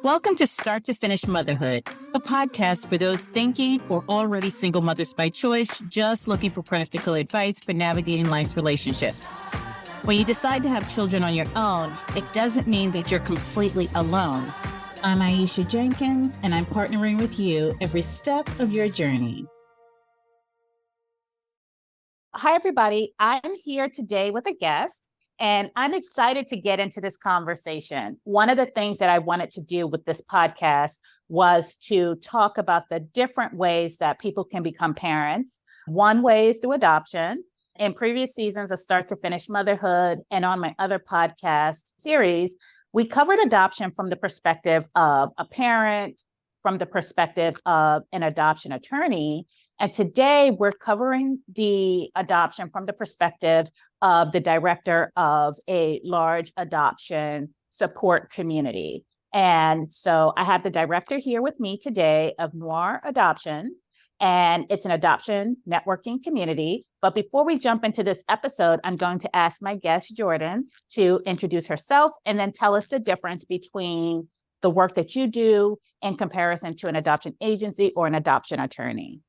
Welcome to Start to Finish Motherhood, a podcast for those thinking or already single mothers by choice, just looking for practical advice for navigating life's relationships. When you decide to have children on your own, it doesn't mean that you're completely alone. I'm Aisha Jenkins, and I'm partnering with you every step of your journey. Hi, everybody. I'm here today with a guest, and I'm excited to get into this conversation. One of the things that I wanted to do with this podcast was to talk about the different ways that people can become parents. One way is through adoption. In previous seasons of Start to Finish Motherhood and on my other podcast series, we covered adoption from the perspective of a parent, from the perspective of an adoption attorney. And today we're covering the adoption from the perspective of the director of a large adoption support community. And so I have the director here with me today of Noir Adoptions, and it's an adoption networking community. But before we jump into this episode, I'm going to ask my guest, Jordan, to introduce herself and then tell us the difference between the work that you do in comparison to an adoption agency or an adoption attorney.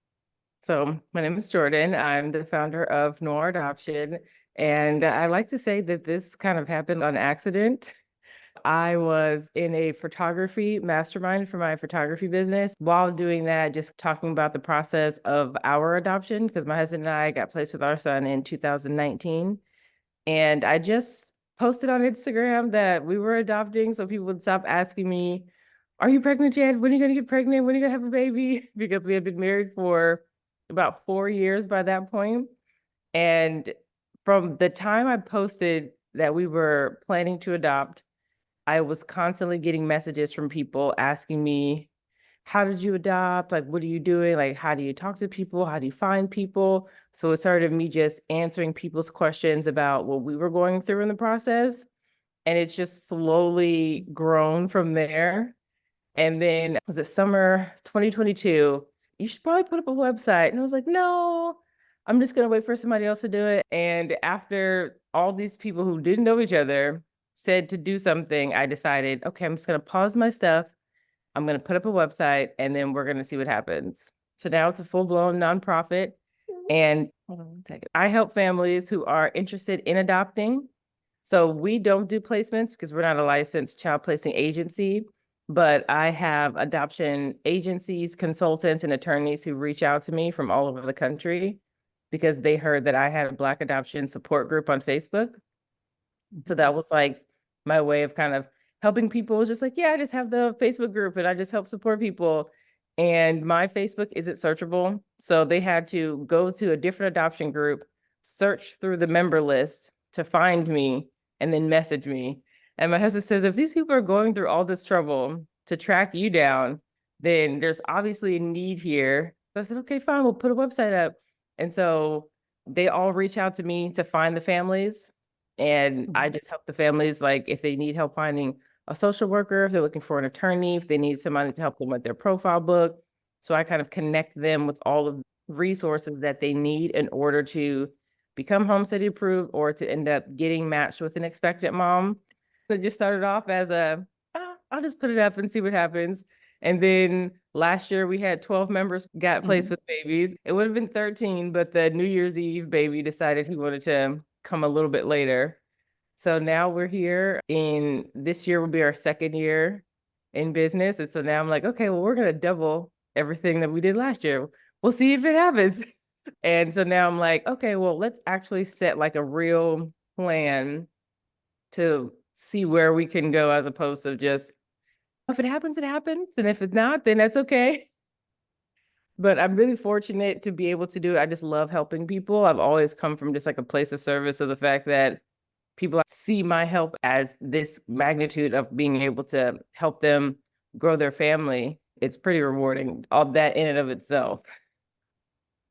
So my name is Jordan. I'm the founder of Noir Adoption. And I like to say that this kind of happened on accident. I was in a photography mastermind for my photography business. While doing that, just talking about the process of our adoption, because my husband and I got placed with our son in 2019. And I just posted on Instagram that we were adopting, so people would stop asking me, "Are you pregnant yet? When are you going to get pregnant? When are you going to have a baby?" Because we had been married for about 4 years by that point. And from the time I posted that we were planning to adopt, I was constantly getting messages from people asking me, "How did you adopt? Like, what are you doing? Like, how do you talk to people? How do you find people?" So it started me just answering people's questions about what we were going through in the process. And it's just slowly grown from there. And then was it summer 2022? "You should probably put up a website." And I was like, "No, I'm just gonna wait for somebody else to do it." And after all these people who didn't know each other said to do something, I decided, okay, I'm just gonna pause my stuff. I'm gonna put up a website and then we're gonna see what happens. So now it's a full-blown nonprofit. And hold on one second. I help families who are interested in adopting. So we don't do placements because we're not a licensed child placing agency. But I have adoption agencies, consultants, and attorneys who reach out to me from all over the country because they heard that I had a Black adoption support group on Facebook. So that was like my way of kind of helping people. Just like, yeah, I just have the Facebook group and I just help support people. And my Facebook isn't searchable. So they had to go to a different adoption group, search through the member list to find me, and then message me. And my husband says, if these people are going through all this trouble to track you down, then there's obviously a need here. So I said, okay, fine, we'll put a website up. And so they all reach out to me to find the families. And I just help the families, like if they need help finding a social worker, if they're looking for an attorney, if they need somebody to help them with their profile book. So I kind of connect them with all of the resources that they need in order to become home study approved or to end up getting matched with an expectant mom. It just started off as I'll just put it up and see what happens. And then last year we had 12 members got placed with babies. It would have been 13, but the New Year's Eve baby decided he wanted to come a little bit later. So now we're here, in this year will be our second year in business. And so now I'm like, okay, well, we're going to double everything that we did last year. We'll see if it happens. And so now I'm like, okay, well, let's actually set like a real plan to see where we can go, as opposed to just, if it happens, it happens. And if it's not, then that's okay. But I'm really fortunate to be able to do it. I just love helping people. I've always come from just like a place of service. So the fact that people see my help as this magnitude of being able to help them grow their family, it's pretty rewarding, all that in and of itself.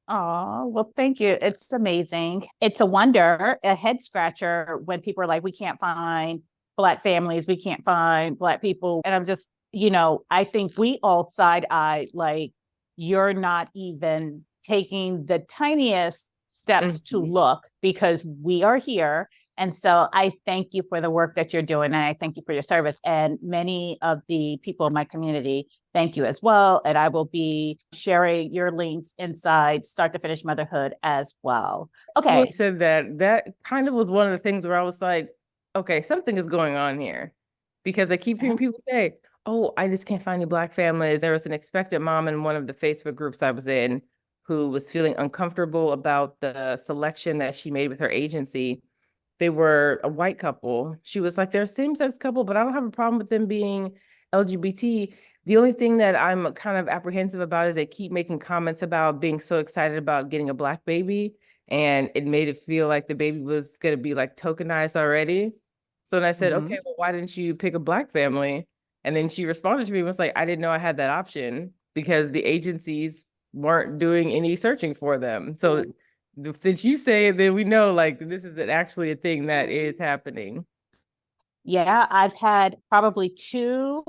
Oh, well, thank you. It's amazing. It's a wonder, a head scratcher when people are like, we can't find Black families, we can't find Black people. And I'm just, I think we all side eye, like, you're not even taking the tiniest steps to look, because we are here And so I thank you for the work that you're doing. And I thank you for your service. And many of the people in my community, thank you as well. And I will be sharing your links inside Start to Finish Motherhood as well. Well, Okay. you said that kind of was one of the things where I was like, okay, something is going on here. Because I keep hearing people say, oh, I just can't find any Black families. There was an expectant mom in one of the Facebook groups I was in who was feeling uncomfortable about the selection that she made with her agency. They were a white couple. She was like, they're a same-sex couple, but I don't have a problem with them being LGBT. The only thing that I'm kind of apprehensive about is they keep making comments about being so excited about getting a Black baby. And it made it feel like the baby was going to be like tokenized already. So then I said, okay, well, why didn't you pick a Black family? And then she responded to me and was like, I didn't know I had that option because the agencies weren't doing any searching for them. So since you say it, then we know like this is actually a thing that is happening. Yeah, I've had probably 2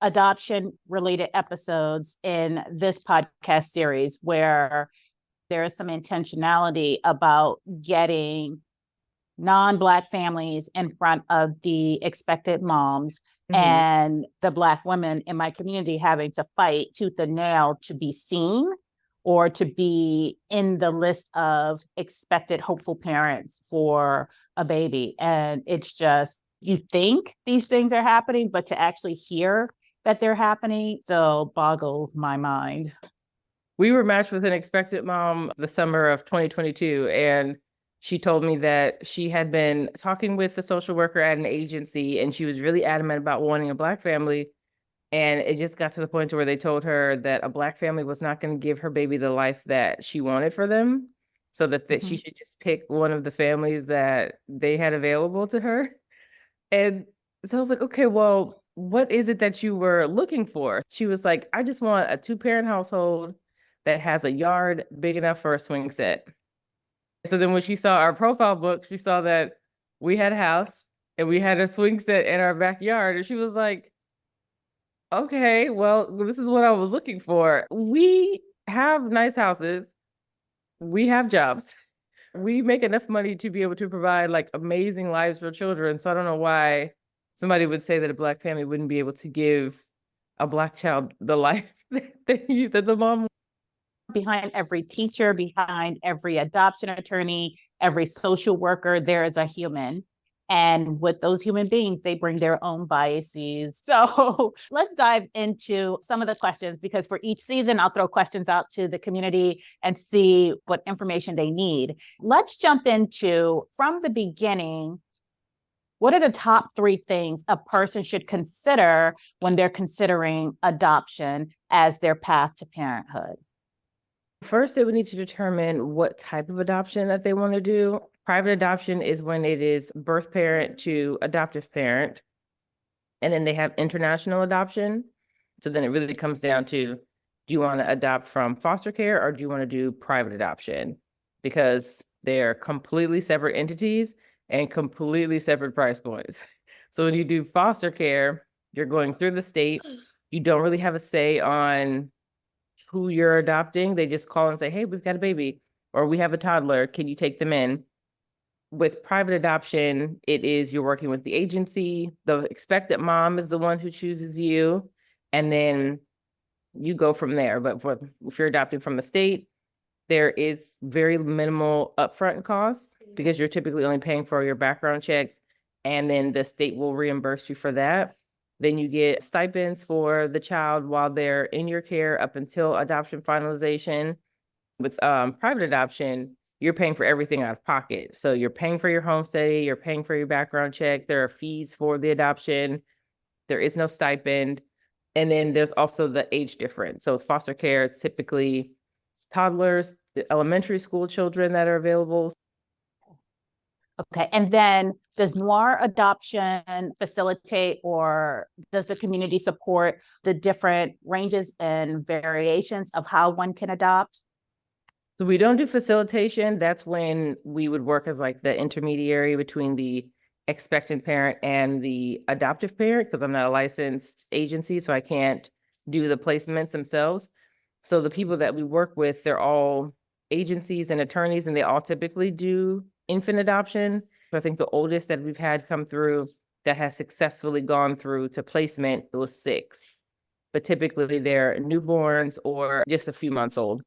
adoption related episodes in this podcast series where there is some intentionality about getting non-Black families in front of the expected moms and the Black women in my community having to fight tooth and nail to be seen or to be in the list of expected hopeful parents for a baby. And it's just, you think these things are happening, but to actually hear that they're happening still boggles my mind. We were matched with an expectant mom the summer of 2022, and she told me that she had been talking with the social worker at an agency, and she was really adamant about wanting a Black family. And it just got to the point where they told her that a Black family was not going to give her baby the life that she wanted for them, so that she should just pick one of the families that they had available to her. And so I was like, okay, well, what is it that you were looking for? She was like, I just want a 2-parent household that has a yard big enough for a swing set. So then when she saw our profile book, she saw that we had a house and we had a swing set in our backyard. And she was like, okay, well, this is what I was looking for. We have nice houses. We have jobs. We make enough money to be able to provide like amazing lives for children. So I don't know why somebody would say that a Black family wouldn't be able to give a Black child the life that the mom. Behind every teacher, behind every adoption attorney, every social worker, there is a human. And with those human beings, they bring their own biases. So let's dive into some of the questions, because for each season, I'll throw questions out to the community and see what information they need. Let's jump into, from the beginning, what are the top 3 things a person should consider when they're considering adoption as their path to parenthood? First, they would need to determine what type of adoption that they want to do. Private adoption is when it is birth parent to adoptive parent. And then they have international adoption. So then it really comes down to, do you want to adopt from foster care or do you want to do private adoption? Because they're completely separate entities and completely separate price points. So when you do foster care, you're going through the state. You don't really have a say on who you're adopting. They just call and say, hey, we've got a baby or we have a toddler. Can you take them in? With private adoption, it is you're working with the agency. The expectant mom is the one who chooses you, and then you go from there. But if you're adopting from the state, there is very minimal upfront costs because you're typically only paying for your background checks, and then the state will reimburse you for that. Then you get stipends for the child while they're in your care up until adoption finalization. With private adoption, you're paying for everything out of pocket. So you're paying for your home study, you're paying for your background check, there are fees for the adoption, there is no stipend. And then there's also the age difference. So foster care, it's typically toddlers, the elementary school children that are available. Okay, and then does Noir Adoption facilitate, or does the community support the different ranges and variations of how one can adopt? So we don't do facilitation. That's when we would work as like the intermediary between the expectant parent and the adoptive parent, because I'm not a licensed agency, so I can't do the placements themselves. So the people that we work with, they're all agencies and attorneys, and they all typically do infant adoption. I think the oldest that we've had come through that has successfully gone through to placement, it was 6. But typically they're newborns or just a few months old.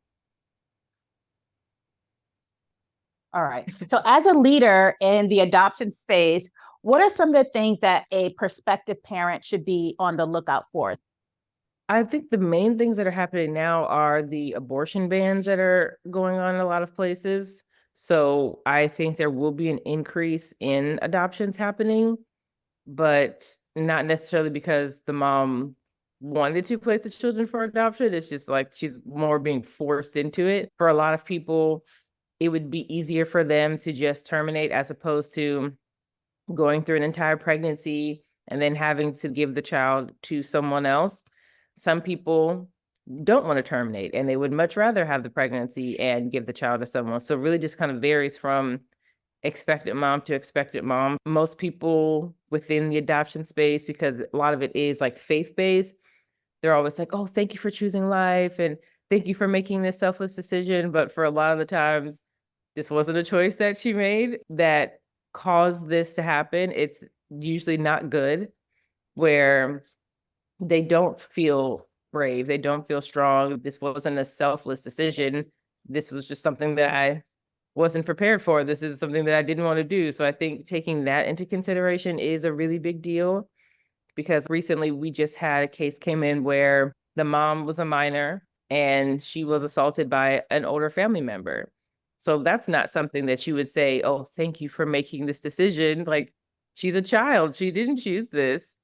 All right. So as a leader in the adoption space, what are some of the things that a prospective parent should be on the lookout for? I think the main things that are happening now are the abortion bans that are going on in a lot of places. So I think there will be an increase in adoptions happening, but not necessarily because the mom wanted to place the children for adoption. It's just like she's more being forced into it. For a lot of people, it would be easier for them to just terminate as opposed to going through an entire pregnancy and then having to give the child to someone else. Some people don't want to terminate and they would much rather have the pregnancy and give the child to someone. So it really just kind of varies from expected mom to expected mom. Most people within the adoption space, because a lot of it is like faith-based, they're always like, oh, thank you for choosing life and thank you for making this selfless decision. But for a lot of the times, this wasn't a choice that she made that caused this to happen. It's usually not good, where they don't feel brave. They don't feel strong. This wasn't a selfless decision. This was just something that I wasn't prepared for. This is something that I didn't want to do. So I think taking that into consideration is a really big deal, because recently we just had a case came in where the mom was a minor and she was assaulted by an older family member. So that's not something that you would say, oh, thank you for making this decision. Like, she's a child. She didn't choose this.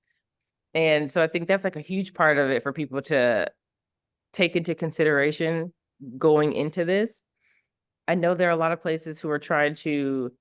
And so I think that's like a huge part of it for people to take into consideration going into this. I know there are a lot of places who are trying to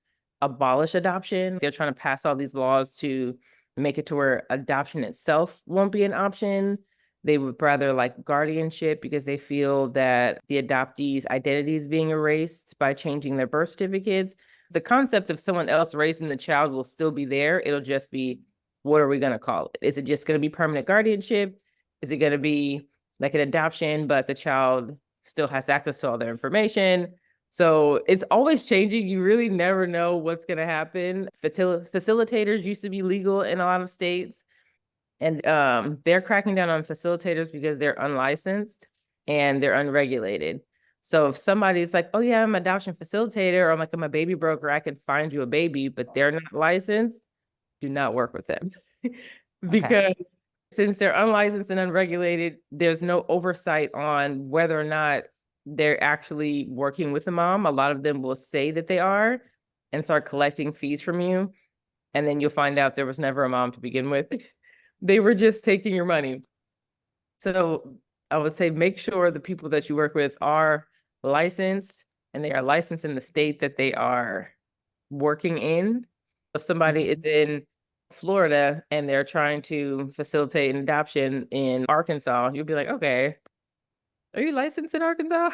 abolish adoption. They're trying to pass all these laws to make it to where adoption itself won't be an option. They would rather like guardianship because they feel that the adoptees' identity is being erased by changing their birth certificates. The concept of someone else raising the child will still be there. It'll just be, what are we going to call it? Is it just going to be permanent guardianship? Is it going to be like an adoption, but the child still has access to all their information? So it's always changing. You really never know what's going to happen. Facilitators used to be legal in a lot of states, and they're cracking down on facilitators because they're unlicensed and they're unregulated. So if somebody's like, oh yeah, I'm an adoption facilitator, or I'm a baby broker, I can find you a baby, but they're not licensed, do not work with them. Because since they're unlicensed and unregulated, there's no oversight on whether or not they're actually working with the mom. A lot of them will say that they are and start collecting fees from you. And then you'll find out there was never a mom to begin with. They were just taking your money. So I would say make sure the people that you work with are licensed and they are licensed in the state that they are working in. If somebody is in Florida and they're trying to facilitate an adoption in Arkansas, you'll be like, okay, are you licensed in Arkansas?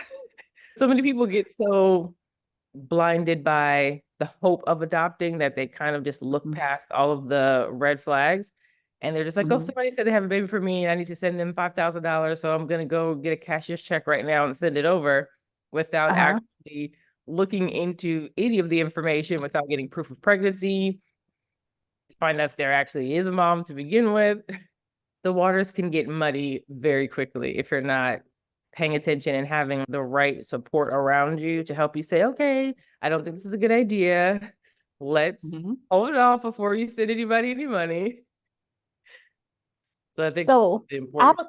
So many people get so blinded by the hope of adopting that they kind of just look past all of the red flags. And they're just like, oh, somebody said they have a baby for me and I need to send them $5,000. So I'm going to go get a cashier's check right now and send it over without actually looking into any of the information, without getting proof of pregnancy, to find out if there actually is a mom to begin with. The waters can get muddy very quickly if you're not paying attention and having the right support around you to help you say, okay, I don't think this is a good idea. Let's hold it off before you send anybody any money. So I think So the important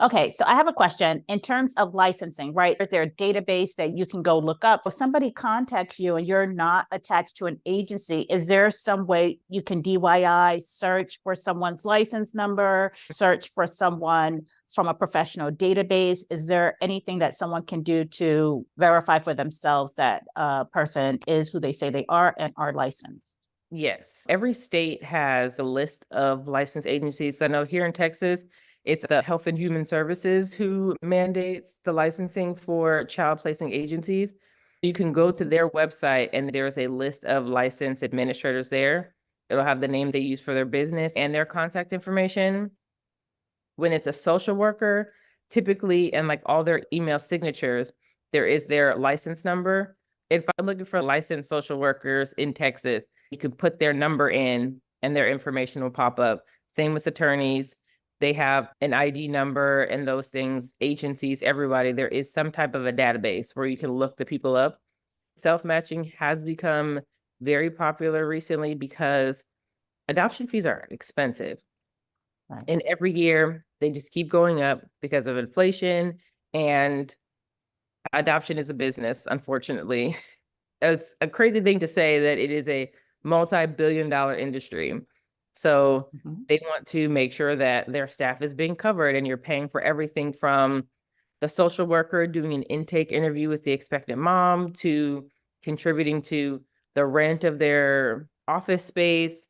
okay, so I have a question in terms of licensing, right? Is there a database that you can go look up? If somebody contacts you and you're not attached to an agency, is there some way you can DIY search for someone's license number, search for someone from a professional database? Is there anything that someone can do to verify for themselves that a person is who they say they are and are licensed? Yes. Every state has a list of licensed agencies. I know here in Texas, it's the Health and Human Services who mandates the licensing for child placing agencies. You can go to their website and there's a list of licensed administrators there. It'll have the name they use for their business and their contact information. When it's a social worker, typically, and like all their email signatures, there is their license number. if I'm looking for licensed social workers in Texas, you can put their number in and their information will pop up. Same with attorneys. They have an ID number and those things, agencies, everybody. There is some type of a database where you can look the people up. Self-matching has become very popular recently because adoption fees are expensive. Right. And every year they just keep going up because of inflation, and adoption is a business, unfortunately. It's a crazy thing to say that it is a multi-billion-dollar industry. So they want to make sure that their staff is being covered, and you're paying for everything from the social worker doing an intake interview with the expectant mom to contributing to the rent of their office space,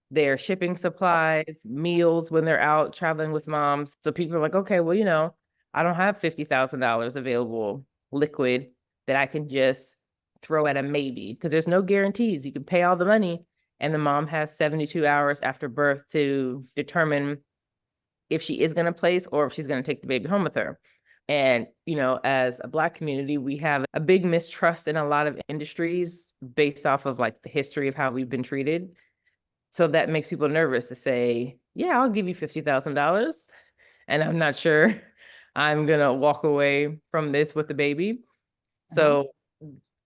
their shipping supplies, meals when they're out traveling with moms. So people are like, okay, well, I don't have $50,000 available liquid that I can just throw at a maybe, because there's no guarantees. You can pay all the money and the mom has 72 hours after birth to determine if she is going to place or if she's going to take the baby home with her. And, as a Black community, we have a big mistrust in a lot of industries based off of like the history of how we've been treated. So that makes people nervous to say, yeah, I'll give you $50,000. And I'm not sure I'm going to walk away from this with the baby. So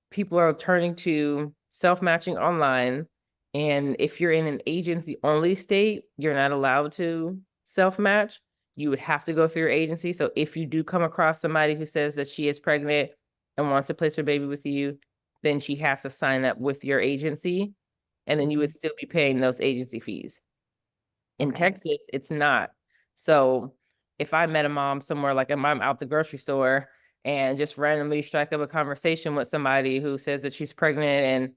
people are turning to self-matching online. And if you're in an agency only state, you're not allowed to self-match. You would have to go through your agency. So if you do come across somebody who says that she is pregnant and wants to place her baby with you, then she has to sign up with your agency. And then you would still be paying those agency fees. In Texas, it's not. So if I met a mom somewhere, like I'm out the grocery store and just randomly strike up a conversation with somebody who says that she's pregnant and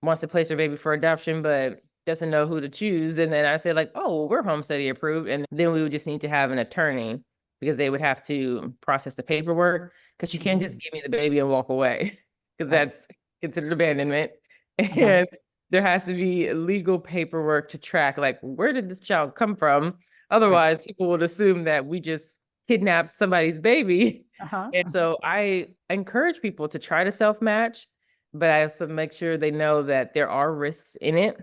wants to place her baby for adoption, but doesn't know who to choose. And then I say like, oh, well, we're home study approved. And then we would just need to have an attorney because they would have to process the paperwork, because you can't just give me the baby and walk away, because that's considered abandonment. And there has to be legal paperwork to track, like, where did this child come from? Otherwise, people would assume that we just kidnapped somebody's baby. And so I encourage people to try to self-match, but I also make sure they know that there are risks in it,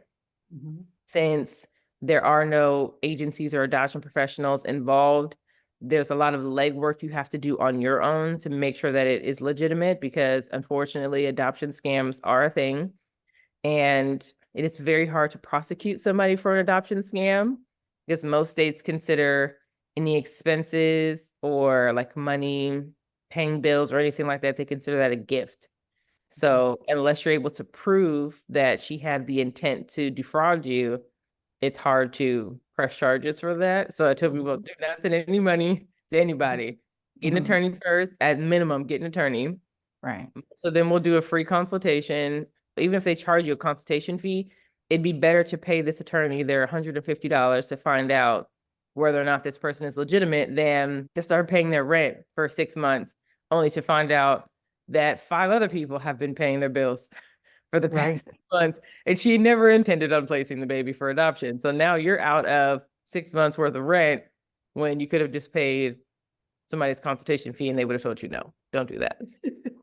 since there are no agencies or adoption professionals involved. There's a lot of legwork you have to do on your own to make sure that it is legitimate, because unfortunately, adoption scams are a thing. And it is very hard to prosecute somebody for an adoption scam, because most states consider any expenses or like money, paying bills or anything like that, they consider that a gift. So unless you're able to prove that she had the intent to defraud you, it's hard to press charges for that. So I tell people, do not send any money to anybody. Get an attorney first, at minimum, get an attorney. Right. So then we'll do a free consultation. Even if they charge you a consultation fee, it'd be better to pay this attorney their $150 to find out whether or not this person is legitimate than to start paying their rent for 6 months, only to find out that 5 other people have been paying their bills for the past 6 months, and she never intended on placing the baby for adoption. So now you're out of 6 months worth of rent when you could have just paid somebody's consultation fee and they would have told you, no, don't do that.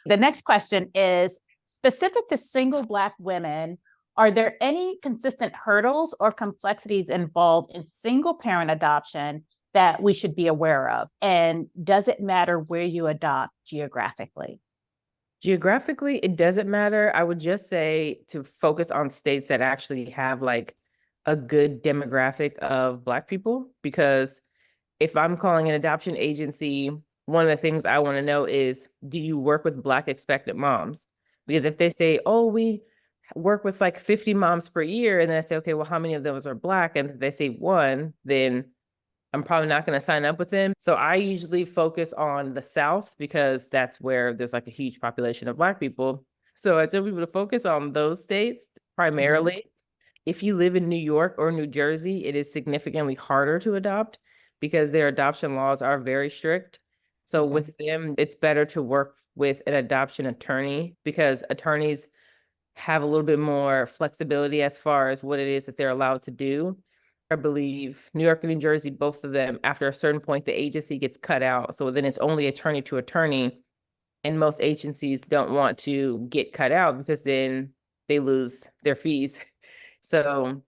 The next question is specific to single Black women. Are there any consistent hurdles or complexities involved in single parent adoption that we should be aware of? And does it matter where you adopt geographically? Geographically, it doesn't matter. I would just say to focus on states that actually have like a good demographic of Black people, because if I'm calling an adoption agency, one of the things I want to know is, do you work with Black expectant moms? Because if they say, oh, we work with like 50 moms per year, and then I say, okay, well, how many of those are Black? And if they say 1, then I'm probably not going to sign up with them. So I usually focus on the South, because that's where there's like a huge population of Black people. So I tell people to focus on those states primarily. If you live in New York or New Jersey, it is significantly harder to adopt because their adoption laws are very strict. So with them, it's better to work with an adoption attorney, because attorneys have a little bit more flexibility as far as what it is that they're allowed to do. I believe New York and New Jersey, both of them, after a certain point, the agency gets cut out. So then it's only attorney to attorney. And most agencies don't want to get cut out because then they lose their fees. So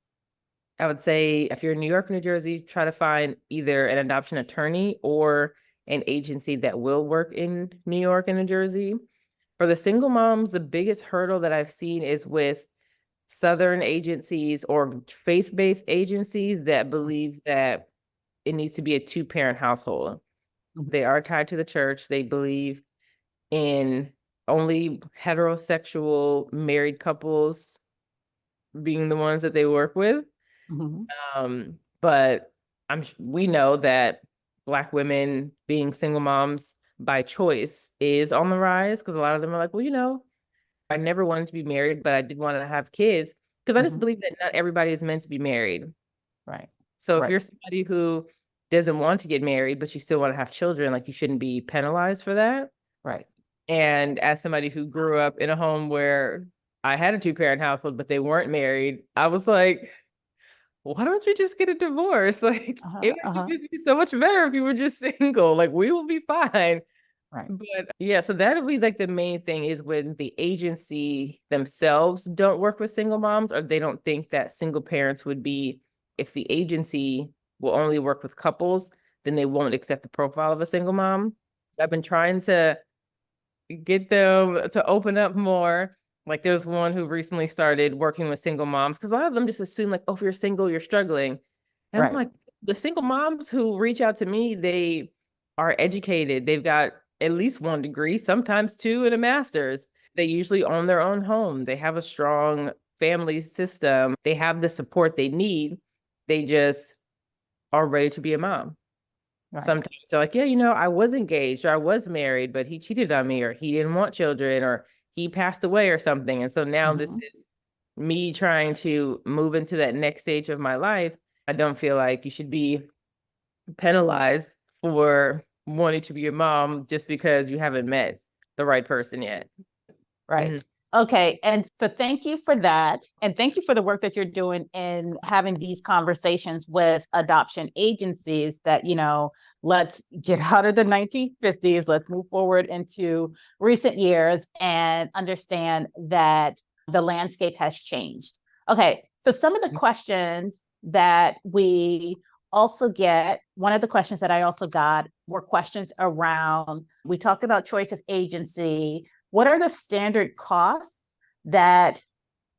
I would say if you're in New York, New Jersey, try to find either an adoption attorney or an agency that will work in New York and New Jersey. For the single moms, the biggest hurdle that I've seen is with Southern agencies or faith-based agencies that believe that it needs to be a two-parent household. They are tied to the church. They believe in only heterosexual married couples being the ones that they work with. But we know that Black women being single moms by choice is on the rise, because a lot of them are like, well, I never wanted to be married, but I did want to have kids, because I just believe that not everybody is meant to be married. Right. So if you're somebody who doesn't want to get married, but you still want to have children, like, you shouldn't be penalized for that. Right. And as somebody who grew up in a home where I had a two-parent household, but they weren't married, I was like, why don't you just get a divorce? Like, it would be so much better if you were just single. Like, we will be fine. Right. But yeah, so that would be like the main thing, is when the agency themselves don't work with single moms, or they don't think that single parents would be, if the agency will only work with couples, then they won't accept the profile of a single mom. I've been trying to get them to open up more. Like, there's one who recently started working with single moms, because a lot of them just assume like, oh, if you're single, you're struggling. And I'm like, the single moms who reach out to me, they are educated. They've got at least one degree, sometimes two, and a master's. They usually own their own home. They have a strong family system. They have the support they need. They just are ready to be a mom. Sometimes they're like, yeah, I was engaged, or I was married, but he cheated on me, or he didn't want children, or he passed away or something. And so now this is me trying to move into that next stage of my life. I don't feel like you should be penalized for wanting to be a mom just because you haven't met the right person yet. Right. Okay. And so thank you for that. And thank you for the work that you're doing in having these conversations with adoption agencies that, let's get out of the 1950s. Let's move forward into recent years and understand that the landscape has changed. Okay. So some of the questions that we also get, one of the questions that I also got were questions around, we talked about choice of agency. What are the standard costs that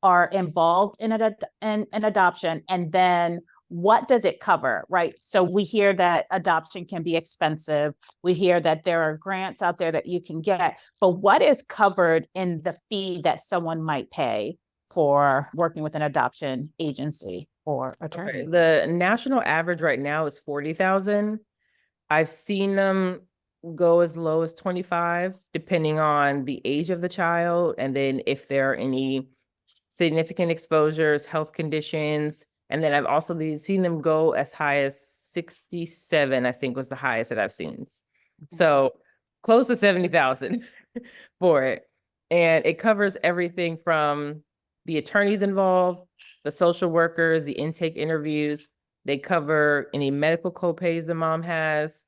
are involved in an adoption? And then what does it cover, right? So we hear that adoption can be expensive. We hear that there are grants out there that you can get, but what is covered in the fee that someone might pay for working with an adoption agency or attorney? Okay. The national average right now is $40,000. I've seen them go as low as 25, depending on the age of the child, and then if there are any significant exposures, health conditions. And then I've also seen them go as high as 67, I think was the highest that I've seen. So close to 70,000 for it. And it covers everything from the attorneys involved, the social workers, the intake interviews. They cover any medical copays the mom has.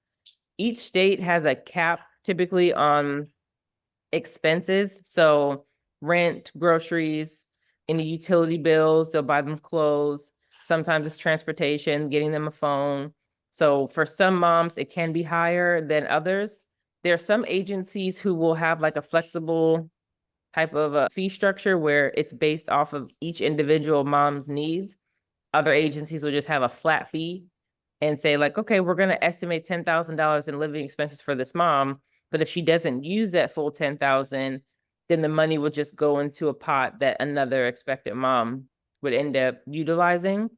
Each state has a cap typically on expenses. So rent, groceries, any utility bills, they'll buy them clothes. Sometimes it's transportation, getting them a phone. So for some moms, it can be higher than others. There are some agencies who will have like a flexible type of a fee structure where it's based off of each individual mom's needs. Other agencies will just have a flat fee and say like, okay, we're going to estimate $10,000 in living expenses for this mom. But if she doesn't use that full 10,000, then the money will just go into a pot that another expectant mom would end up utilizing.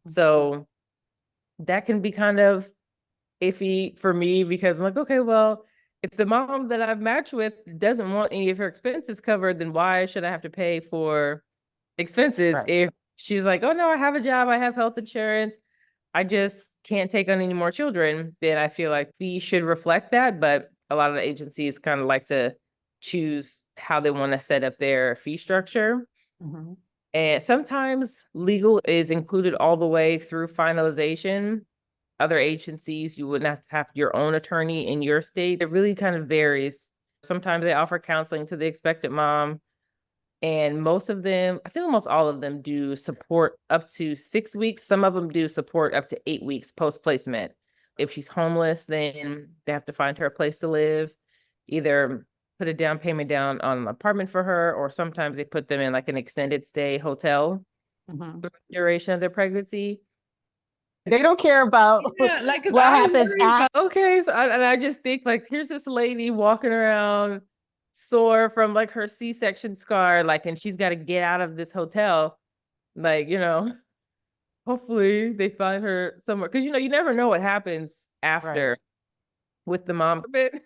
So that can be kind of iffy for me, because I'm like, okay, well, if the mom that I've matched with doesn't want any of her expenses covered, then why should I have to pay for expenses? If she's like, oh no, I have a job, I have health insurance, I just can't take on any more children, then I feel like fees should reflect that. But a lot of the agencies kind of like to choose how they want to set up their fee structure. And sometimes legal is included all the way through finalization. Other agencies, you wouldn't have to have your own attorney in your state. It really kind of varies. Sometimes they offer counseling to the expectant mom. And most of them, I think almost all of them do support up to 6 weeks. Some of them do support up to 8 weeks post-placement. If she's homeless, then they have to find her a place to live, either put a down payment down on an apartment for her, or sometimes they put them in like an extended stay hotel Mhm. for the duration of their pregnancy. They don't care about Yeah, like 'cause what I happens worry after. about, okay, so I just think like here's this lady walking around sore from like her C-section scar, like, and she's got to get out of this hotel, like, hopefully they find her somewhere, because you never know what happens Right. after with the mom. Did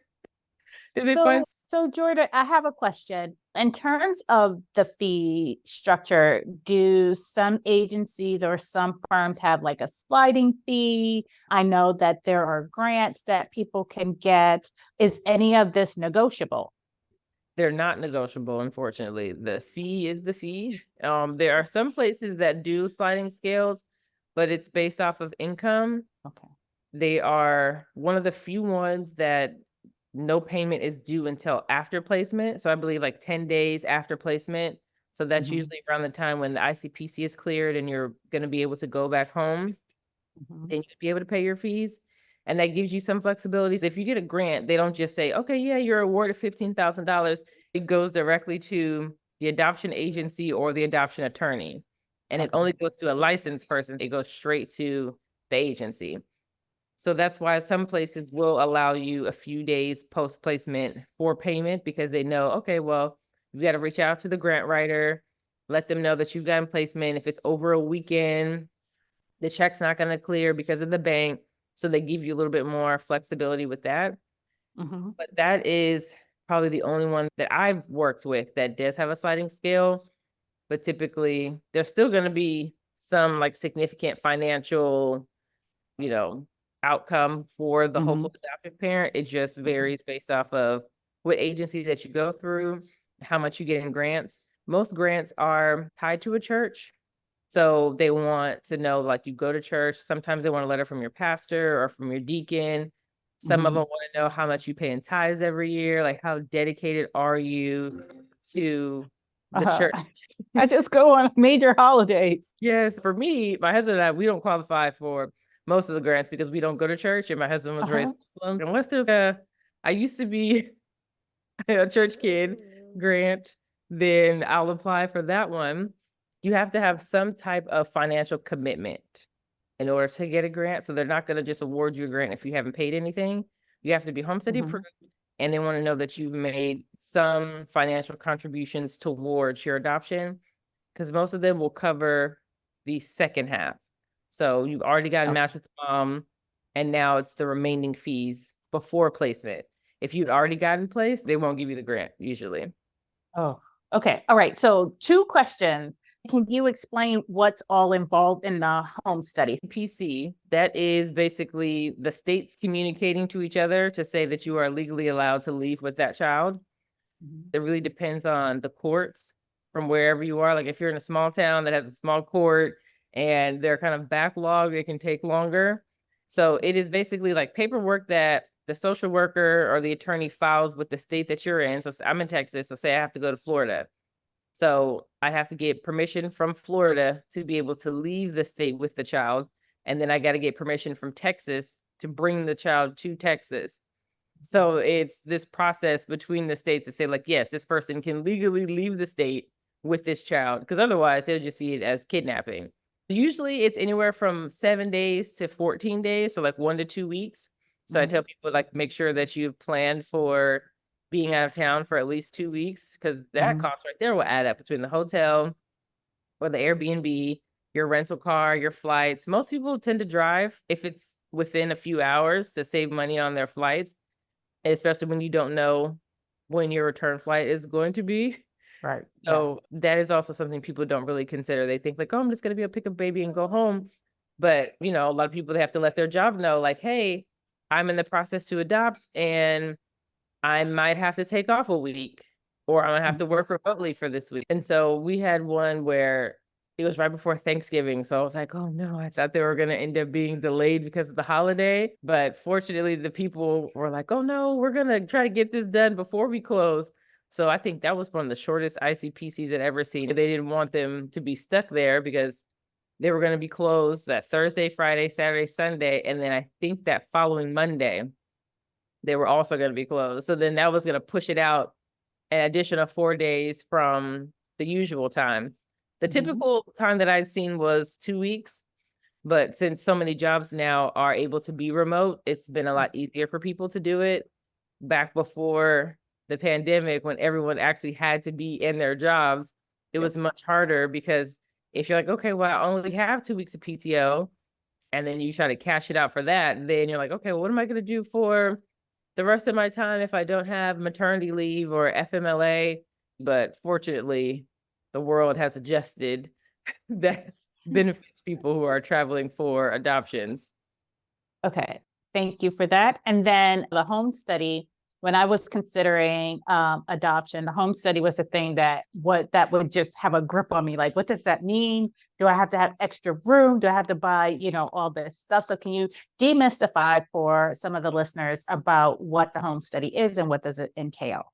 they find? So Jordan, I have a question. In terms of the fee structure, do some agencies or some firms have like a sliding fee? I know that there are grants that people can get. Is any of this negotiable? They're not negotiable, unfortunately. The fee is the fee. There are some places that do sliding scales, but it's based off of income. Okay. They are one of the few ones that no payment is due until after placement. So I believe like 10 days after placement. So that's Mhm. usually around the time when the ICPC is cleared and you're going to be able to go back home. Mhm. Then you'd be able to pay your fees. And that gives you some flexibilities. If you get a grant, they don't just say, okay, yeah, you're awarded $15,000. It goes directly to the adoption agency or the adoption attorney. And it Okay. only goes to a licensed person. It goes straight to the agency. So that's why some places will allow you a few days post-placement for payment, because they know, okay, well, you got to reach out to the grant writer, let them know that you've gotten placement. If it's over a weekend, the check's not going to clear because of the bank. So they give you a little bit more flexibility with that. Mhm. But that is probably the only one that I've worked with that does have a sliding scale. But typically, there's still going to be some like significant financial, you know, outcome for the Mhm. hopeful adoptive parent. It just Mhm. varies based off of what agency that you go through, how much you get in grants. Most grants are tied to a church. So they want to know, like, you go to church. Sometimes they want a letter from your pastor or from your deacon. Some of Mhm. them want to know how much you pay in tithes every year. Like, how dedicated are you to the Uh-huh. church? I just go on major holidays. Yes, for me, my husband and I, we don't qualify for most of the grants because we don't go to church, and my husband was Uh-huh. raised Muslim. Unless there's I used to be a church kid grant, then I'll apply for that one. You have to have some type of financial commitment in order to get a grant. So they're not going to just award you a grant if you haven't paid anything. You have to be home city Mhm. approved, and they want to know that you've made some financial contributions towards your adoption, because most of them will cover the second half. So you've already gotten Okay. matched with the mom, and now it's the remaining fees before placement. If you'd already gotten placed, they won't give you the grant usually. Oh, okay. All right. So, two questions. Can you explain what's all involved in the home study? PC, that is basically the states communicating to each other to say that you are legally allowed to leave with that child. Mhm. It really depends on the courts from wherever you are. Like if you're in a small town that has a small court and they're kind of backlogged, it can take longer. So it is basically like paperwork that the social worker or the attorney files with the state that you're in. So I'm in Texas, so say I have to go to Florida. So I have to get permission from Florida to be able to leave the state with the child. And then I got to get permission from Texas to bring the child to Texas. So it's this process between the states to say, like, yes, this person can legally leave the state with this child, because otherwise they'll just see it as kidnapping. Usually it's anywhere from 7 days to 14 days, so like 1 to 2 weeks. So I Mhm. tell people, like, make sure that you've planned for being out of town for at least 2 weeks, because that Mhm. cost right there will add up between the hotel or the Airbnb, your rental car, your flights. Most people tend to drive if it's within a few hours to save money on their flights, especially when you don't know when your return flight is going to be. Right. Yeah. So that is also something people don't really consider. They think like, oh, I'm just going to be able to pick up baby and go home. But, a lot of people, they have to let their job know, like, hey, I'm in the process to adopt and I might have to take off a week, or I'm gonna have to work remotely for this week. And so we had one where it was right before Thanksgiving. So I was like, oh no, I thought they were going to end up being delayed because of the holiday. But fortunately, the people were like, oh no, we're going to try to get this done before we close. So I think that was one of the shortest ICPCs I'd ever seen. They didn't want them to be stuck there because they were going to be closed that Thursday, Friday, Saturday, Sunday. And then I think that following Monday, they were also going to be closed. So then that was going to push it out an additional 4 days from the usual time. The typical time that I'd seen was 2 weeks, but since so many jobs now are able to be remote, it's been a lot easier for people to do it. Back before the pandemic, when everyone actually had to be in their jobs, it was much harder because if you're like, okay, well, I only have 2 weeks of PTO, and then you try to cash it out for that, then you're like, okay, well, what am I going to do for the rest of my time if I don't have maternity leave or FMLA? But fortunately, the world has adjusted that benefits people who are traveling for adoptions. Okay, thank you for that. And then the home study, when I was considering adoption, the home study was a thing that would just have a grip on me. Like, what does that mean? Do I have to have extra room? Do I have to buy, all this stuff? So can you demystify for some of the listeners about what the home study is and what does it entail?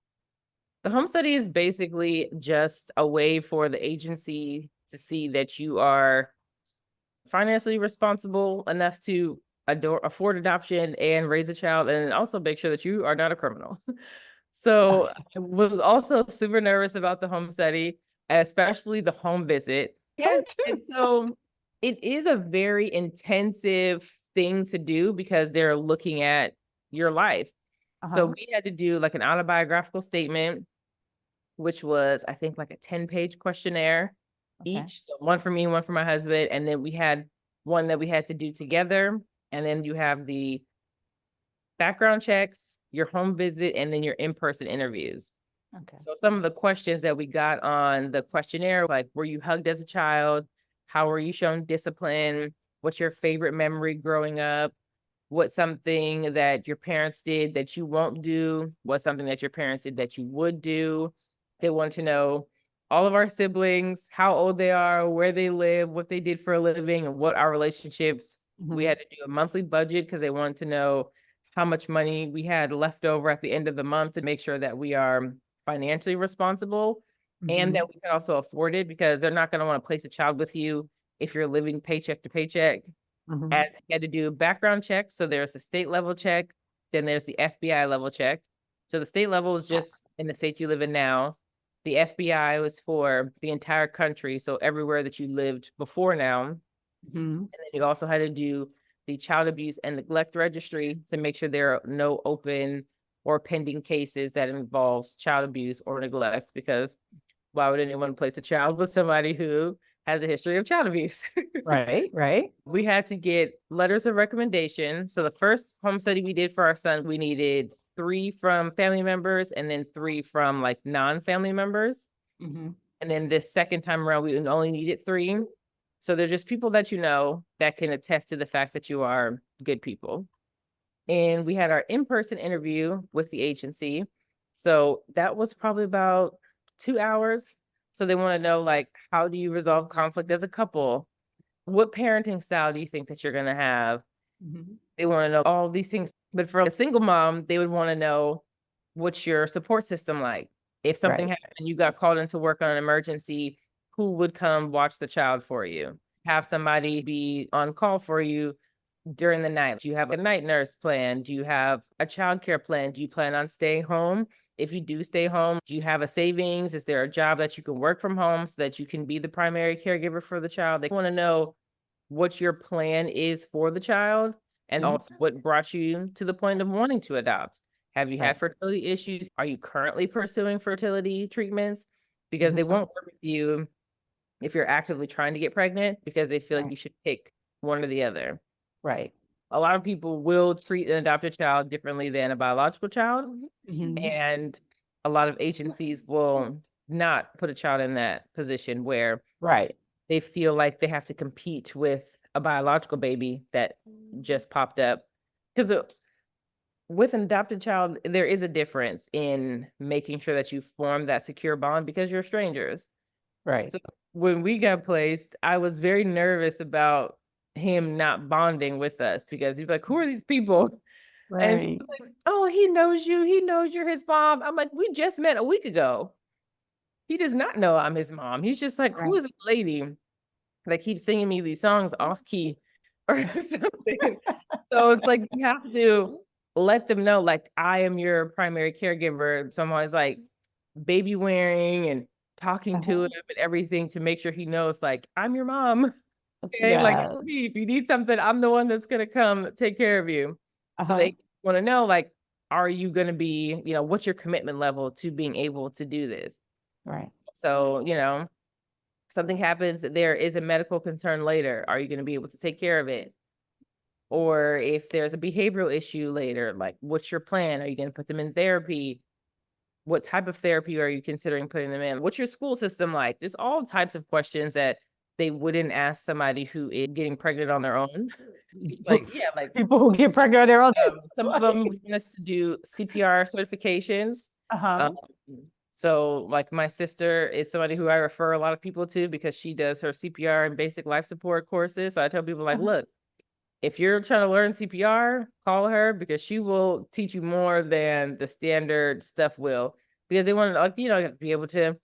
The home study is basically just a way for the agency to see that you are financially responsible enough to afford adoption and raise a child, and also make sure that you are not a criminal. So I was also super nervous about the home study, especially the home visit. And so it is a very intensive thing to do because they're looking at your life. So we had to do like an autobiographical statement, which was, I think, like a 10-page questionnaire each. So one for me, one for my husband. And then we had one that we had to do together. And then you have the background checks, your home visit, and then your in-person interviews. Okay. So some of the questions that we got on the questionnaire, like, were you hugged as a child? How were you shown discipline? What's your favorite memory growing up? What's something that your parents did that you won't do? What's something that your parents did that you would do? They want to know all of our siblings, how old they are, where they live, what they did for a living, and what our relationships. We had to do a monthly budget because they wanted to know how much money we had left over at the end of the month to make sure that we are financially responsible and that we can also afford it, because they're not going to want to place a child with you if you're living paycheck to paycheck. As you had to do background checks. So there's a state level check, then there's the FBI level check. So the state level is just in the state you live in now. The FBI was for the entire country, so everywhere that you lived before now. And then you also had to do the child abuse and neglect registry to make sure there are no open or pending cases that involves child abuse or neglect, because why would anyone place a child with somebody who has a history of child abuse? Right. We had to get letters of recommendation. So the first home study we did for our son, we needed 3 from family members and then 3 from like non-family members. And then this second time around, we only needed 3. So they're just people that you know that can attest to the fact that you are good people. And we had our in-person interview with the agency. So that was probably about 2 hours. So they want to know, like, how do you resolve conflict as a couple? What parenting style do you think that you're going to have? They want to know all these things. But for a single mom, they would want to know, what's your support system like? If something happened, you got called into work on an emergency, who would come watch the child for you? Have somebody be on call for you during the night? Do you have a night nurse plan? Do you have a childcare plan? Do you plan on staying home? If you do stay home, do you have a savings? Is there a job that you can work from home so that you can be the primary caregiver for the child? They want to know what your plan is for the child, and also what brought you to the point of wanting to adopt. Have you had fertility issues? Are you currently pursuing fertility treatments? Because they won't work with you if you're actively trying to get pregnant, because they feel like you should pick one or the other. Right. A lot of people will treat an adopted child differently than a biological child. And a lot of agencies will not put a child in that position where they feel like they have to compete with a biological baby that just popped up. Because with an adopted child, there is a difference in making sure that you form that secure bond, because you're strangers. Right. So when we got placed, I was very nervous about him not bonding with us because he'd be like, "Who are these people?" And Right. people like, "Oh, he knows you. He knows you're his mom." I'm like, "We just met a week ago. He does not know I'm his mom. He's just like, who Right. is this lady that keeps singing me these songs off key or something?" So it's like you have to let them know, like, I am your primary caregiver. Someone's like baby wearing and talking to him and everything to make sure he knows, like, I'm your mom. Okay, like Yeah. if you need something, I'm the one that's gonna come take care of you. So Uh-huh. they want to know, like, are you gonna be, what's your commitment level to being able to do this? Right. So, something happens, there is a medical concern later. Are you gonna be able to take care of it? Or if there's a behavioral issue later, like, what's your plan? Are you gonna put them in therapy? What type of therapy are you considering putting them in? What's your school system like? There's all types of questions that they wouldn't ask somebody who is getting pregnant on their own. Like, yeah, like People who get pregnant on their own. some of them want us to do CPR certifications. Uh-huh. Um, so like my sister is somebody who I refer a lot of people to because she does her CPR and basic life support courses. So I tell people like, Uh-huh. look, if you're trying to learn CPR, call her because she will teach you more than the standard stuff will. Because they want to, like, be able to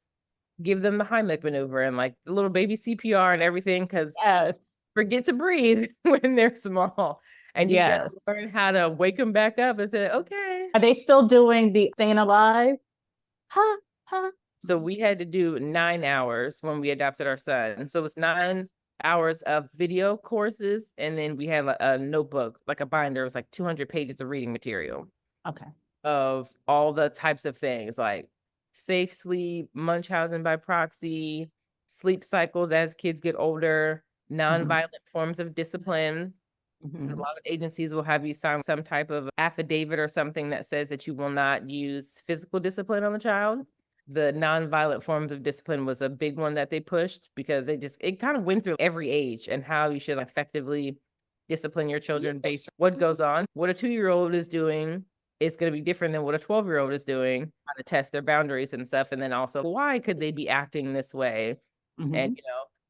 give them the Heimlich maneuver and like the little baby CPR and everything. Because Yes. forget to breathe when they're small, and you got to Yes. learn how to wake them back up and say, okay. Are they still doing the staying alive? Huh? Huh? So we had to do 9 hours when we adopted our son. So it was 9 hours of video courses, and then we had a notebook, like a binder. It was like 200 pages of reading material Okay. of all the types of things like safe sleep, Munchausen by proxy, sleep cycles as kids get older, nonviolent forms of discipline. So a Mhm. lot of agencies will have you sign some type of affidavit or something that says that you will not use physical discipline on the child. The nonviolent forms of discipline was a big one that they pushed because it kind of went through every age and how you should effectively discipline your children based on what goes on. What a 2-year-old is doing is going to be different than what a 12-year-old is doing, how to test their boundaries and stuff. And then also, why could they be acting this way? And, Mhm.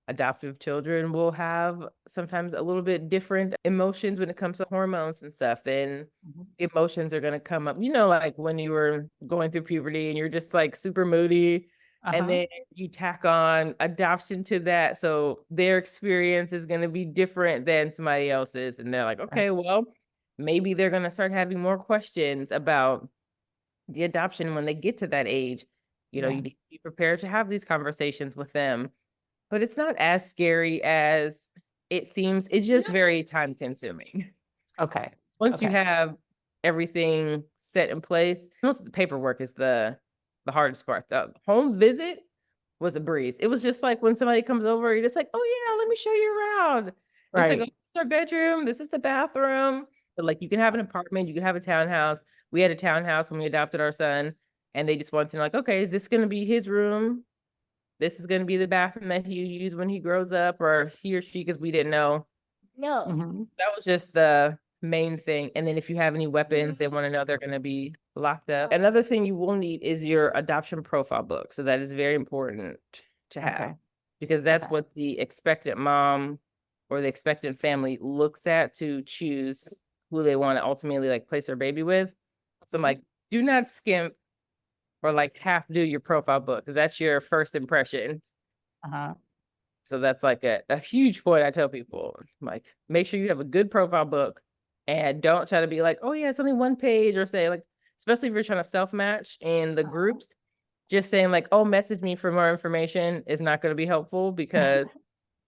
adoptive children will have sometimes a little bit different emotions when it comes to hormones and stuff. Then Mhm. emotions are going to come up, like when you were going through puberty and you're just like super moody. And Uh-huh. then you tack on adoption to that. So their experience is going to be different than somebody else's. And they're like, Right. okay, well, maybe they're going to start having more questions about the adoption when they get to that age. You Right. need to be prepared to have these conversations with them, but it's not as scary as it seems. It's just very time consuming. Okay. Once you Okay. have everything set in place, most of the paperwork is the hardest part. The home visit was a breeze. It was just like when somebody comes over, you're just like, oh yeah, let me show you around. It's like, oh, this Right. is our bedroom, this is the bathroom. But like you can have an apartment, you can have a townhouse. We had a townhouse when we adopted our son, and they just wanted to know, like, okay, is this gonna be his room? This is gonna be the bathroom that he use when he grows up, or he or she, because we didn't know. No. Mhm. That was just the main thing. And then if you have any weapons, they want to know they're going to be locked up. Another thing you will need is your adoption profile book. So that is very important to have Okay. because that's Okay. what the expectant mom or the expectant family looks at to choose who they want to ultimately like place their baby with. So I'm like, do not skimp or like half do your profile book because that's your first impression. Uh-huh. So that's like a huge point I tell people. Like, make sure you have a good profile book and don't try to be like, oh yeah, it's only one page, or say like, especially if you're trying to self-match in the groups, just saying like, oh, message me for more information is not going to be helpful because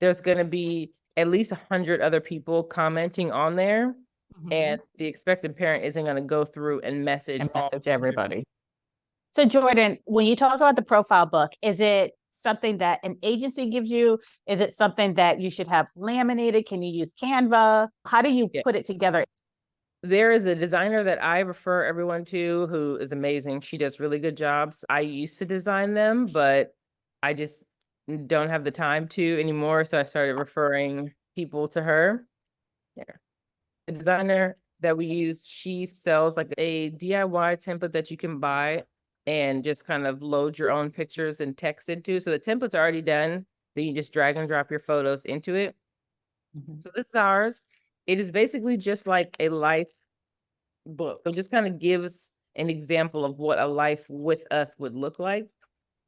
there's going to be at least 100 other people commenting on there. Mhm. And the expectant parent isn't going to go through and message And all message everybody. So Jordan, when you talk about the profile book, is it something that an agency gives you? Is it something that you should have laminated? Can you use Canva? How do you Yeah. put it together? There is a designer that I refer everyone to who is amazing. She does really good jobs. I used to design them, but I just don't have the time to anymore. So I started referring people to her. Yeah. The designer that we use, she sells like a DIY template that you can buy and just kind of load your own pictures and text into. So the template's already done. Then you just drag and drop your photos into it. So this is ours. It is basically just like a life book. So it just kind of gives an example of what a life with us would look like.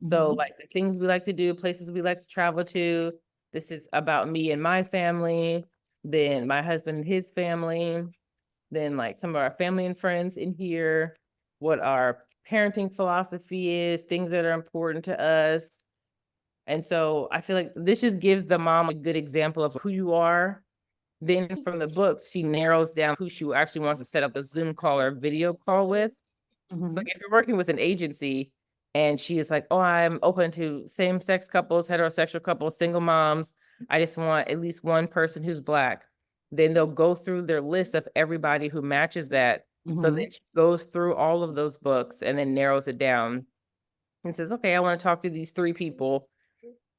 So like the things we like to do, places we like to travel to. This is about me and my family, then my husband and his family, then like some of our family and friends in here, what our parenting philosophy is, things that are important to us. And so I feel like this just gives the mom a good example of who you are. Then from the books, she narrows down who she actually wants to set up a Zoom call or video call with. So like if you're working with an agency and she is like, oh, I'm open to same-sex couples, heterosexual couples, single moms. I just want at least one person who's Black. Then they'll go through their list of everybody who matches that. So then she goes through all of those books and then narrows it down and says, okay, I want to talk to these 3 people,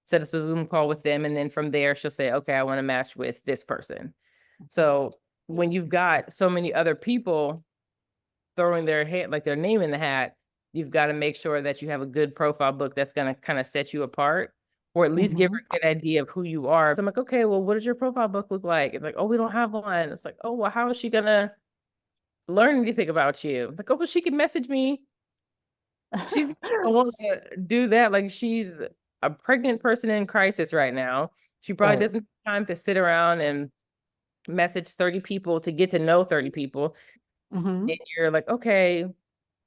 set us a Zoom call with them. And then from there, she'll say, okay, I want to match with this person. So when you've got so many other people throwing their hand, like their name in the hat, you've got to make sure that you have a good profile book that's going to kind of set you apart, or at least give her a good idea of who you are. So I'm like, okay, well, what does your profile book look like? It's like, oh, we don't have one. It's like, oh, well, how is she going to learn anything about you? Like, oh, well, she can message me. She's not going to do that. Like, she's a pregnant person in crisis right now. She probably doesn't have time to sit around and message 30 people to get to know 30 people. And you're like, okay,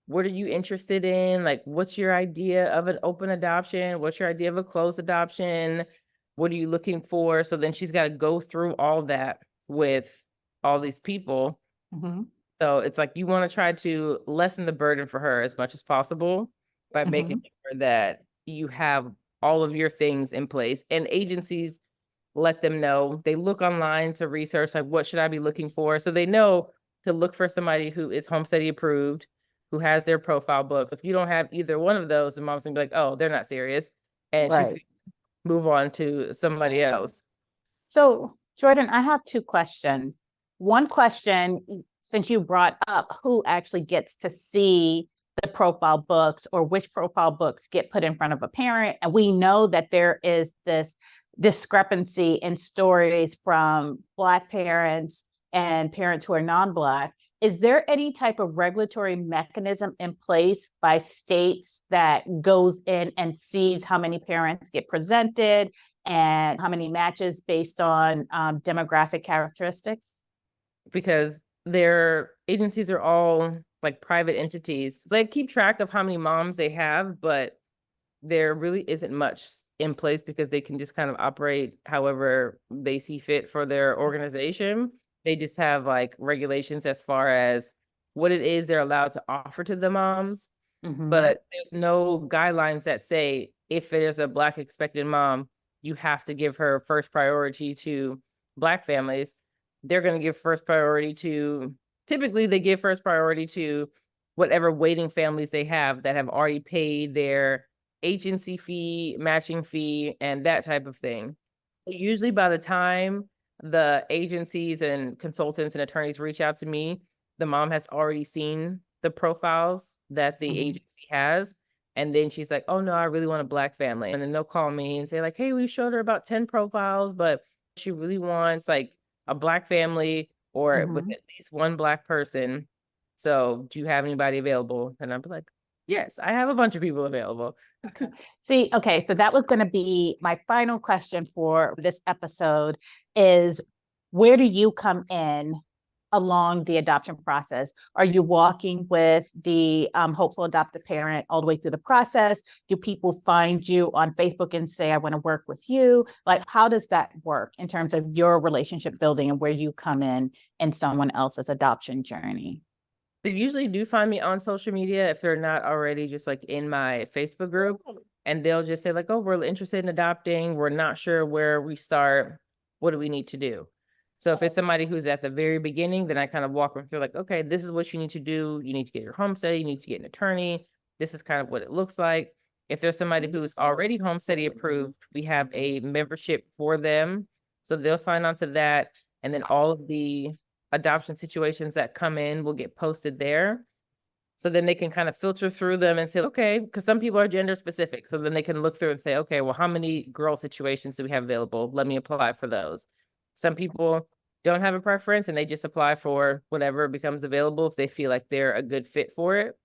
what are you interested in? Like, what's your idea of an open adoption? What's your idea of a closed adoption? What are you looking for? So then she's got to go through all that with all these people. So it's like you want to try to lessen the burden for her as much as possible by making sure that you have all of your things in place. And agencies let them know. They look online to research, like, what should I be looking for? So they know to look for somebody who is home study approved, who has their profile books. If you don't have either one of those, the mom's gonna be like, oh, they're not serious. And she's gonna move on to somebody else. So, Jordan, I have 2 questions. One question, since you brought up who actually gets to see the profile books or which profile books get put in front of a parent, and we know that there is this discrepancy in stories from Black parents and parents who are non-Black. Is there any type of regulatory mechanism in place by states that goes in and sees how many parents get presented and how many matches based on demographic characteristics? Because their agencies are all like private entities. So they keep track of how many moms they have, but there really isn't much in place because they can just kind of operate however they see fit for their organization. They just have like regulations as far as what it is they're allowed to offer to the moms. But there's no guidelines that say if there's a Black expectant mom, you have to give her first priority to Black families. They're going to give first priority to, typically they give first priority to whatever waiting families they have that have already paid their agency fee, matching fee, and that type of thing. Usually by the time the agencies and consultants and attorneys reach out to me, the mom has already seen the profiles that the agency has. And then she's like, oh no, I really want a Black family. And then they'll call me and say like, hey, we showed her about 10 profiles, but she really wants like a Black family or with at least one Black person. So do you have anybody available? And I'm like, yes, I have a bunch of people available. See, okay, so that was going to be my final question for this episode is where do you come in along the adoption process? Are you walking with the hopeful adoptive parent all the way through the process? Do people find you on Facebook and say, I want to work with you? Like, how does that work in terms of your relationship building and where you come in someone else's adoption journey? They usually do find me on social media if they're not already just like in my Facebook group, and they'll just say like, oh, we're interested in adopting. We're not sure where we start. What do we need to do? So if it's somebody who's at the very beginning, then I kind of walk them through like, okay, this is what you need to do. You need to get your home study. You need to get an attorney. This is kind of what it looks like. If there's somebody who's already home study approved, we have a membership for them. So they'll sign on to that. And then all of the adoption situations that come in will get posted there. So then they can kind of filter through them and say, okay, because some people are gender specific. So then they can look through and say, okay, well, how many girl situations do we have available? Let me apply for those. Some people don't have a preference and they just apply for whatever becomes available if they feel like they're a good fit for it.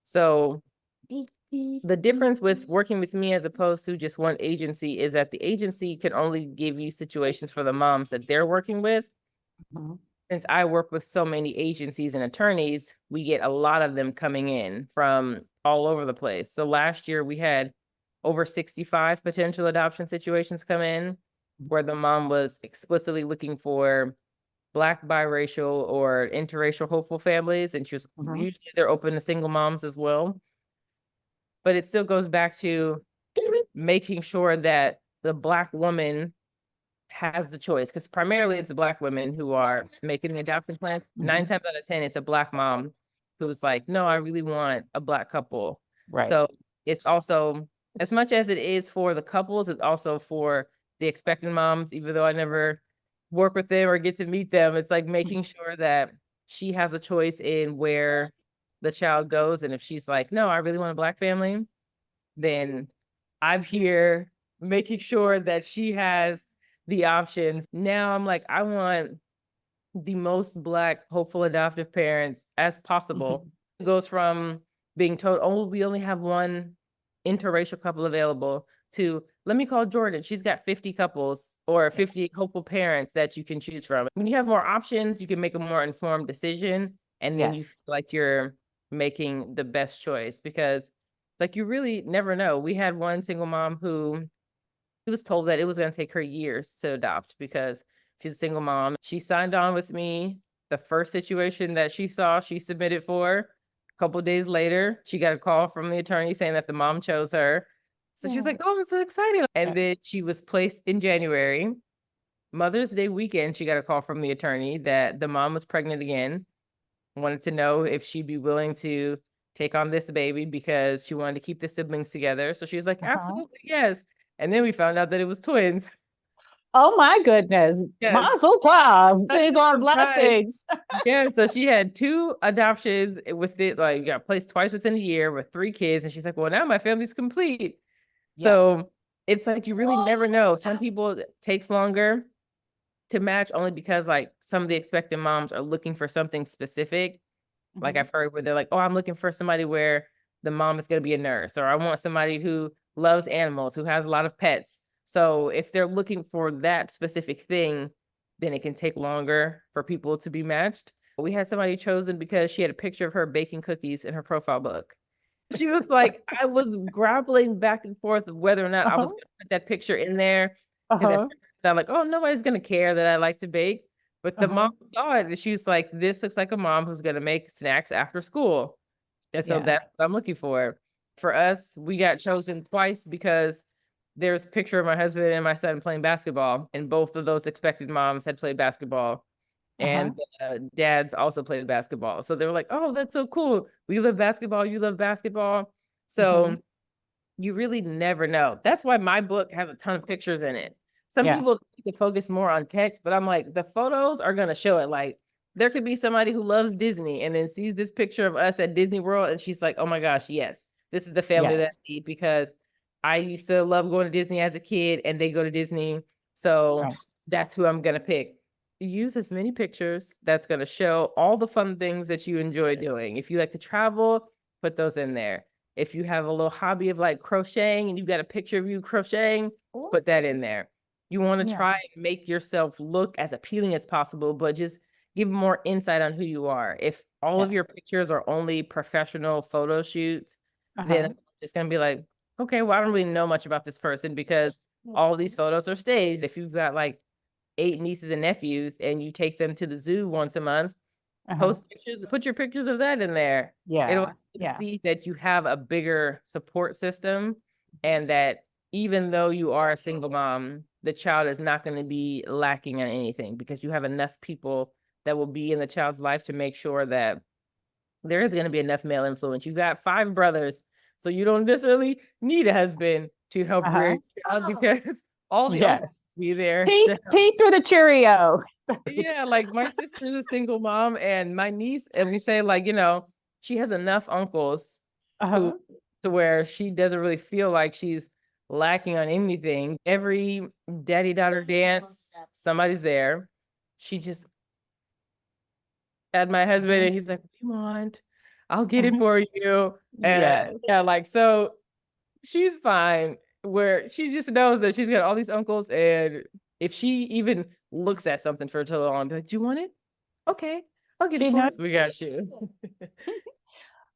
So the difference with working with me as opposed to just one agency is that the agency can only give you situations for the moms that they're working with. Mhm. Since I work with so many agencies and attorneys, we get a lot of them coming in from all over the place. So last year we had over 65 potential adoption situations come in where the mom was explicitly looking for Black, biracial, or interracial hopeful families. And she was Mhm. usually they're open to single moms as well. But it still goes back to making sure that the Black woman has the choice, because primarily it's Black women who are making the adoption plan. 9 times out of 10, it's a Black mom who's like, no, I really want a Black couple. Right. So it's also, as much as it is for the couples, it's also for the expectant moms, even though I never work with them or get to meet them. It's like making sure that she has a choice in where the child goes. And if she's like, no, I really want a Black family, then I'm here making sure that she has the options. Now I'm like, I want the most Black hopeful adoptive parents as possible. It goes from being told, oh, we only have one interracial couple available to let me call Jordan. She's got 50 couples or 50 hopeful parents that you can choose from. When you have more options, you can make a more informed decision. And then you Yes. feel like you're making the best choice because like you really never know. We had one single mom who was told that it was going to take her years to adopt because she's a single mom. She signed on with me. The first situation that she saw, she submitted for. A couple of days later, she got a call from the attorney saying that the mom chose her. So she was like, oh, I'm so excited. And then she was placed in January. Mother's Day weekend, she got a call from the attorney that the mom was pregnant again, wanted to know if she'd be willing to take on this baby because she wanted to keep the siblings together. So she was like, absolutely, yes. And then we found out that it was twins. Oh my goodness. Yes. Mazel tov. These are Right. blessings. Yeah, so she had 2 adoptions with it, like got placed twice within a year with 3 kids. And she's like, well, now my family's complete. So it's like you really never know. Some people it takes longer to match only because like some of the expectant moms are looking for something specific. Like I've heard where they're like, oh, I'm looking for somebody where the mom is going to be a nurse, or I want somebody who loves animals, who has a lot of pets. So if they're looking for that specific thing, then it can take longer for people to be matched. We had somebody chosen because she had a picture of her baking cookies in her profile book. She was like, I was grappling back and forth of whether or not I was going to put that picture in there. Because I'm like, oh, nobody's going to care that I like to bake. But the mom saw it and she was like, this looks like a mom who's going to make snacks after school. And so that's what I'm looking for. For us, we got chosen twice because there's a picture of my husband and my son playing basketball. And both of those expected moms had played basketball. And dads also played basketball. So they were like, oh, that's so cool. We love basketball. You love basketball. So you really never know. That's why my book has a ton of pictures in it. Some people can focus more on text, but I'm like, the photos are going to show it. Like there could be somebody who loves Disney and then sees this picture of us at Disney World. And she's like, oh my gosh, yes, this is the family that I need because I used to love going to Disney as a kid and they go to Disney. So that's who I'm going to pick. Use as many pictures that's going to show all the fun things that you enjoy doing. If you like to travel, put those in there. If you have a little hobby of like crocheting and you've got a picture of you crocheting, put that in there. You want to try and make yourself look as appealing as possible, but just give more insight on who you are. If all of your pictures are only professional photo shoots, then it's going to be like, okay, well, I don't really know much about this person because all these photos are staged. If you've got like 8 nieces and nephews and you take them to the zoo once a month, post pictures, put your pictures of that in there. It'll see that you have a bigger support system and that even though you are a single mom, the child is not going to be lacking on anything because you have enough people that will be in the child's life to make sure that there is going to be enough male influence. You've got 5 brothers, so you don't necessarily need a husband to help rear your child because all the uncles will be there. Pee through the Cheerio. Yeah, like my sister's a single mom and my niece, and we say like, you know, she has enough uncles Uh-huh. to where she doesn't really feel like she's lacking on anything. Every daddy-daughter dance, somebody's there. She just had my husband and he's like, "What do you want? I'll get it for you." Yes. And yeah, like, so she's fine where she just knows that she's got all these uncles, and if she even looks at something for too long, be like, "Do you want it? Okay, I'll get it She for knows. us. We got you."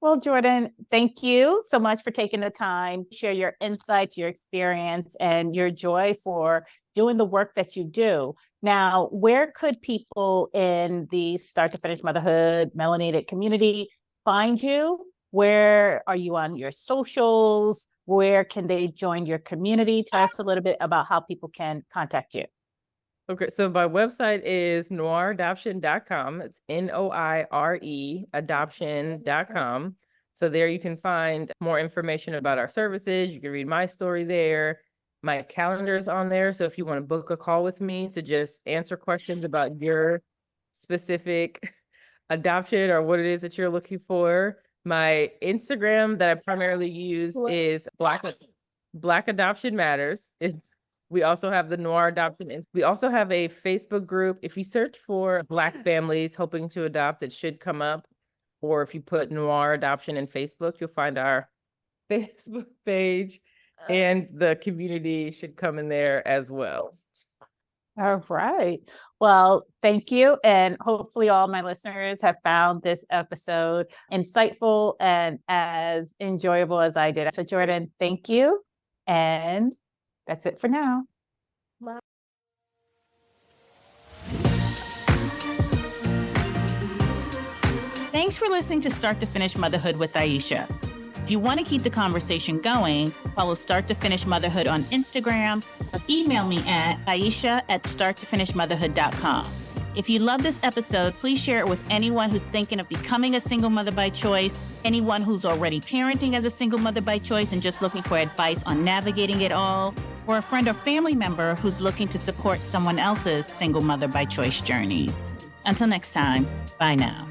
Well, Jordan, thank you so much for taking the time to share your insights, your experience, and your joy for doing the work that you do. Now, where could people in the Start to Finish Motherhood melanated community find you? Where are you on your socials? Where can they join your community? Tell us a little bit about how people can contact you. Okay, so my website is noiradoption.com. It's NOIRE adoption.com. So there you can find more information about our services. You can read my story there. My calendar is on there. So if you want to book a call with me to just answer questions about your specific adoption or what it is that you're looking for, my Instagram that I primarily use is Black Adoption Matters. We also have the Noir Adoption. And we also have a Facebook group. If you search for Black families hoping to adopt, it should come up. Or if you put Noir Adoption in Facebook, you'll find our Facebook page, and the community should come in there as well. All right. Well, thank you. And hopefully all my listeners have found this episode insightful and as enjoyable as I did. So Jordan, thank you. And that's it for now. Thanks for listening to Start to Finish Motherhood with Aisha. If you want to keep the conversation going, follow Start to Finish Motherhood on Instagram or email me at aisha@starttofinishmotherhood.com. If you love this episode, please share it with anyone who's thinking of becoming a single mother by choice, anyone who's already parenting as a single mother by choice and just looking for advice on navigating it all, or a friend or family member who's looking to support someone else's single mother by choice journey. Until next time, bye now.